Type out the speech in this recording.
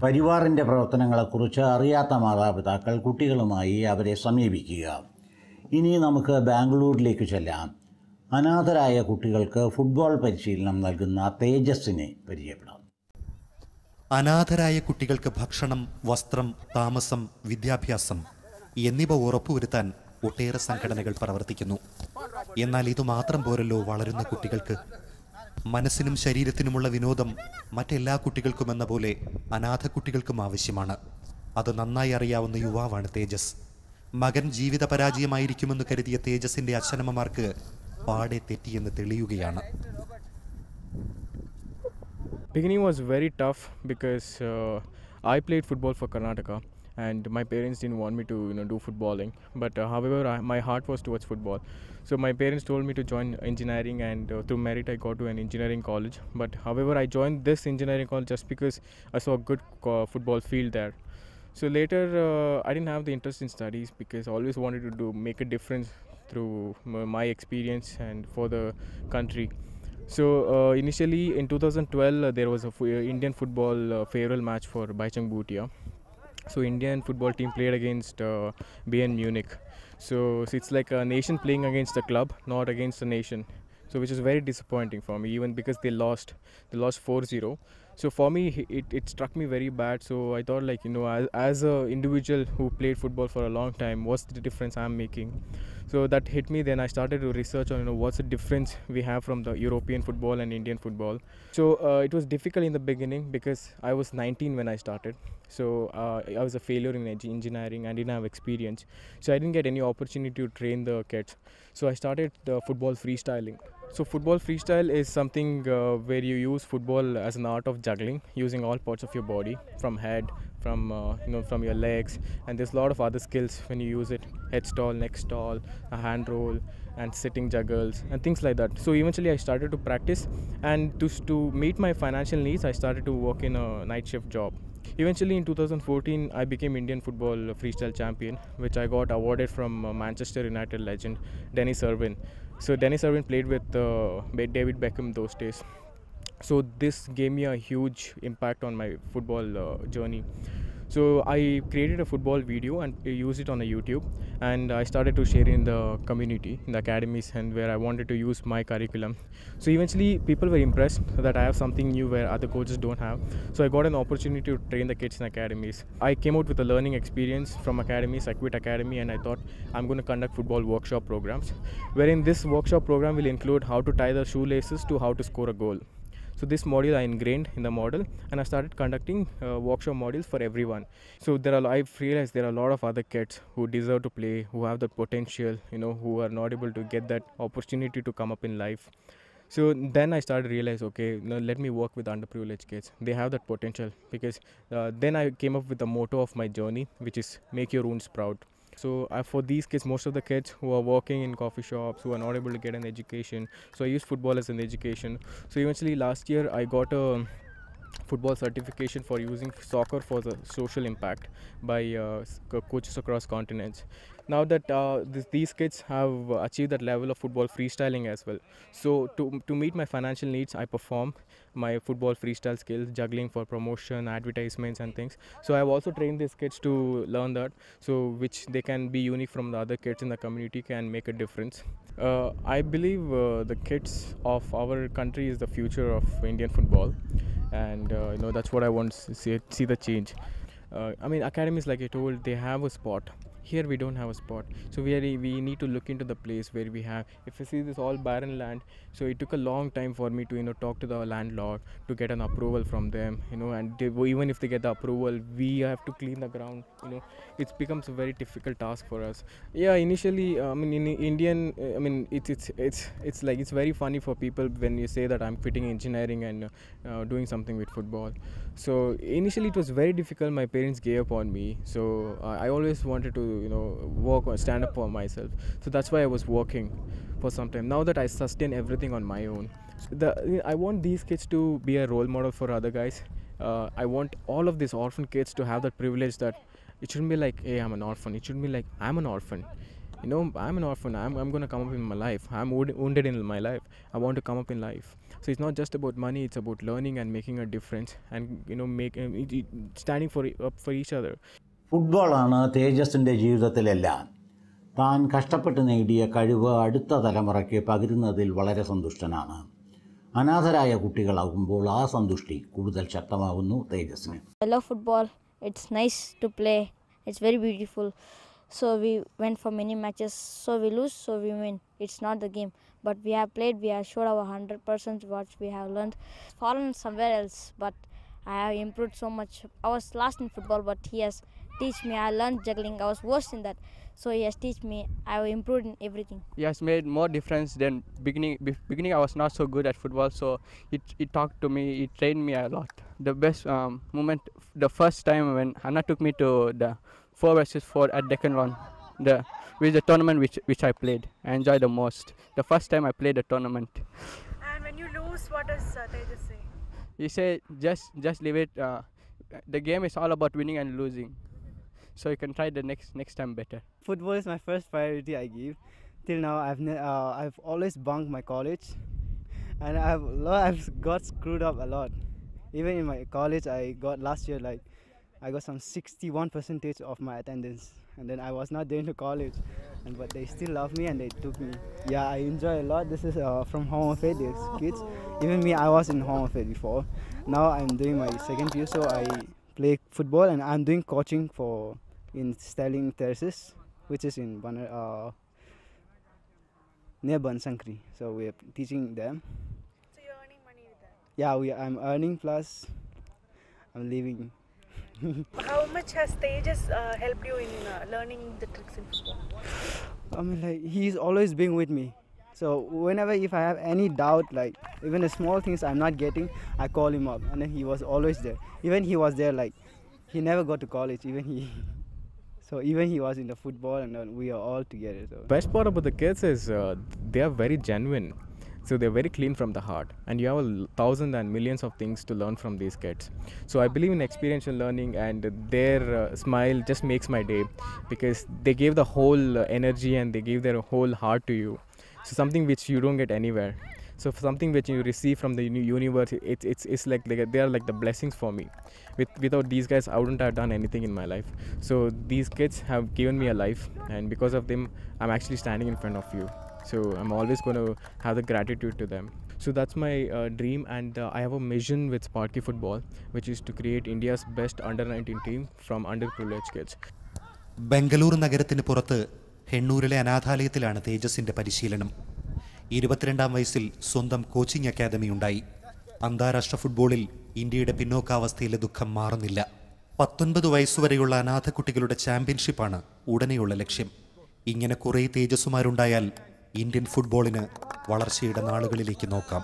പരിവാറിൻ്റെ പ്രവർത്തനങ്ങളെക്കുറിച്ച് അറിയാത്ത മാതാപിതാക്കൾ കുട്ടികളുമായി അവരെ സമീപിക്കുക. ഇനി നമുക്ക് ബാംഗ്ലൂരിലേക്ക് ചെല്ലാം. അനാഥരായ കുട്ടികൾക്ക് ഫുട്ബോൾ പരിശീലനം നൽകുന്ന തേജസ്സിനെ പരിചയപ്പെടാം. അനാഥരായ കുട്ടികൾക്ക് ഭക്ഷണം, വസ്ത്രം, താമസം, വിദ്യാഭ്യാസം എന്നിവ ഉറപ്പുവരുത്താൻ ഒട്ടേറെ സംഘടനകൾ പ്രവർത്തിക്കുന്നു. എന്നാൽ ഇതുമാത്രം പോരല്ലോ വളരുന്ന കുട്ടികൾക്ക്. മനസ്സിനും ശരീരത്തിനുമുള്ള വിനോദം മറ്റെല്ലാ കുട്ടികൾക്കുമെന്ന പോലെ അനാഥ കുട്ടികൾക്കും ആവശ്യമാണ്. അത് നന്നായി അറിയാവുന്ന യുവാവാണ് തേജസ്. മകൻ ജീവിത പരാജയമായിരിക്കുമെന്ന് കരുതിയ തേജസിന്റെ അച്ഛനമ്മമാർക്ക് പാടെ തെറ്റിയെന്ന് തെളിയുകയാണ്. Beginning was very tough because I played football for Karnataka and my parents didn't want me to do footballing, but however my heart was towards football. So my parents told me to join engineering, and through merit I got to an engineering college. But however I joined this engineering college just because I saw a good football field there. So later I didn't have the interest in studies because I always wanted to make a difference through my experience and for the country. So initially in 2012 there was a Indian football farewell match for Baichung Bhutia. So Indian football team played against Bayern Munich. So it's like a nation playing against a club, not against a nation. So which is very disappointing for me, even because they lost 4-0. So for me it struck me very bad. So I thought, like, as a individual who played football for a long time, what's the difference I'm making? So that hit me. Then I started to research on what's the difference we have from the European football and Indian football. So it was difficult in the beginning because I was 19 when I started. So I was a failure in engineering and didn't have experience. So I didn't get any opportunity to train the kids. So I started football freestyling. So football freestyle is something where you use football as an art of juggling, using all parts of your body, from head, from your legs, and there's a lot of other skills when you use it: head stall, neck stall, a hand roll, and sitting juggles and things like that. So eventually I started to practice, and to meet my financial needs I started to work in a night shift job. Eventually in 2014 I became Indian football freestyle champion, which I got awarded from Manchester United legend Dennis Irwin. So Dennis Irwin played with David Beckham those days. So this gave me a huge impact on my football journey. So I created a football video and used it on a YouTube, and I started to share in the community, in the academies, and where I wanted to use my curriculum. So eventually people were impressed that I have something new where other coaches don't have. So I got an opportunity to train the kids in academies. I came out with a learning experience from academies. I quit academy and I thought I'm going to conduct football workshop programs, wherein this workshop program will include how to tie the shoelaces to how to score a goal. So this module I ingrained in the model, and I started conducting workshop modules for everyone. So I've realized there are a lot of other kids who deserve to play, who have the potential, who are not able to get that opportunity to come up in life. So then I started to realize, okay, let me work with underprivileged kids. They have that potential, because then I came up with the motto of my journey, which is make your wounds proud. So for these kids, most of the kids who are working in coffee shops, who are not able to get an education, so I use football as an education. So eventually last year I got a football certification for using soccer for the social impact by coaches across continents. Now that these kids have achieved that level of football freestyling as well. So to meet my financial needs, I perform my football freestyle skills, juggling for promotion, advertisements and things. So I've also trained these kids to learn that, so which they can be unique from the other kids in the community, can make a difference. I believe the kids of our country is the future of Indian football, and that's what I want to see the change. I mean, academies, like I told, they have a spot. Here we don't have a spot, so we need to look into the place where we have. If you see this all barren land, so it took a long time for me to talk to the landlord to get an approval from them, and even if they get the approval, we have to clean the ground. It becomes a very difficult task for us. Yeah, initially, I mean, in Indian, I mean, it's like, it's very funny for people when you say that I'm quitting engineering and doing something with football. So initially it was very difficult. My parents gave up on me, so I always wanted to work or stand up for myself. So that's why I was working for some time. Now that I sustain everything on my own, I want these kids to be a role model for other guys. I want all of these orphan kids to have that privilege, that it shouldn't be like, hey, I'm an orphan. It shouldn't be like, I'm an orphan. I'm an orphan. I'm going to come up in my life. I'm wounded in my life. I want to come up in life. So it's not just about money. It's about learning and making a difference, and standing up for each other. ഫുട്ബോളാണ് തേജസിൻ്റെ ജീവിതത്തിലെല്ലാം. താൻ കഷ്ടപ്പെട്ട് നേടിയ കഴിവ് അടുത്ത തലമുറയ്ക്ക് പകരുന്നതിൽ വളരെ സന്തുഷ്ടനാണ്. അനാഥരായ കുട്ടികളാകുമ്പോൾ ആ സന്തുഷ്ടി കൂടുതൽ ശക്തമാകുന്നു തേജസിന്. I love football. It's nice to play. It's very beautiful. So we went for many matches. So we lose, so we win. It's not the game. But we have played, we have showed our 100% what we have learned. Fallen somewhere else, but I have improved so much. I was last in football, but he has teach me. I learned juggling. I was worse in that. So he has teach me. I have improved in everything. He has made more difference than beginning. Beginning I was not so good at football, so he talked to me. He trained me a lot. The best moment, the first time when Anna took me to the 4vs4 at Deccan Run, with the tournament which I played. I enjoyed the most. The first time I played the tournament. And when you lose, what does Tejas say? He said, just leave it. The game is all about winning and losing. So you can try the next time better. Football is my first priority I give. Till now, I've always bunked my college, and I've got screwed up a lot. Even in my college, I got last year I got some 61% of my attendance, and then I was not going to college, but they still love me and they took me. Yeah, I enjoy a lot. This is from Home of Faith, these kids. Even me, I was in Home of Faith before. Now I'm doing my second year, so I play football and I'm doing coaching in Sterling Terraces, which is in near Bansankri. So we are teaching them. So you're earning money with that? Yeah, I'm earning plus I'm living. How much has Tejas helped you in learning the tricks in football? I mean, he's always been with me. So whenever if I have any doubt, even the small things I'm not getting, I call him up, and then he was always there. Even he was there, he never got to college. So even he was in the football, and we are all together. So Best part about the kids is they are very genuine. So they're very clean from the heart, and you have thousands and millions of things to learn from these kids. So I believe in experiential learning, and their smile just makes my day, because they gave the whole energy and they gave their whole heart to you. So something which you don't get anywhere. So something which you receive from the universe, it's like they are like the blessings for me. Without these guys, I wouldn't have done anything in my life. So these kids have given me a life, and because of them, I'm actually standing in front of you. So I'm always going to have the gratitude to them. So that's my dream, and I have a mission with Sparky Football, which is to create India's best under-19 team from underprivileged kids. Bengaluru നഗരത്തിന് പുറത്ത് ഹെണ്ണൂരിലെ അനാഥാലയത്തിലാണ് തേജസിന്റെ പരിശീലനം. 22-ാം വയസ്സിൽ സ്വന്തം coaching academy ഉണ്ടായി. അന്താരാഷ്ട്ര ഫുട്ബോളിൽ ഇന്ത്യയുടെ പിന്നോക്കാവസ്ഥയിലെ ദുഃഖം മാറുന്നില്ല. 19 വയസ്സുവരെയുള്ള അനാഥ കുട്ടികളുടെ ചാമ്പ്യൻഷിപ്പാണ് ഉടനെയുള്ള ലക്ഷ്യം. ഇങ്ങനെ കുറേ തേജസ്സുമാരുണ്ടായാൽ ഇന്ത്യൻ ഫുട്ബോളിന് വളർച്ചയുടെ നാളുകളിലേക്ക് നോക്കാം.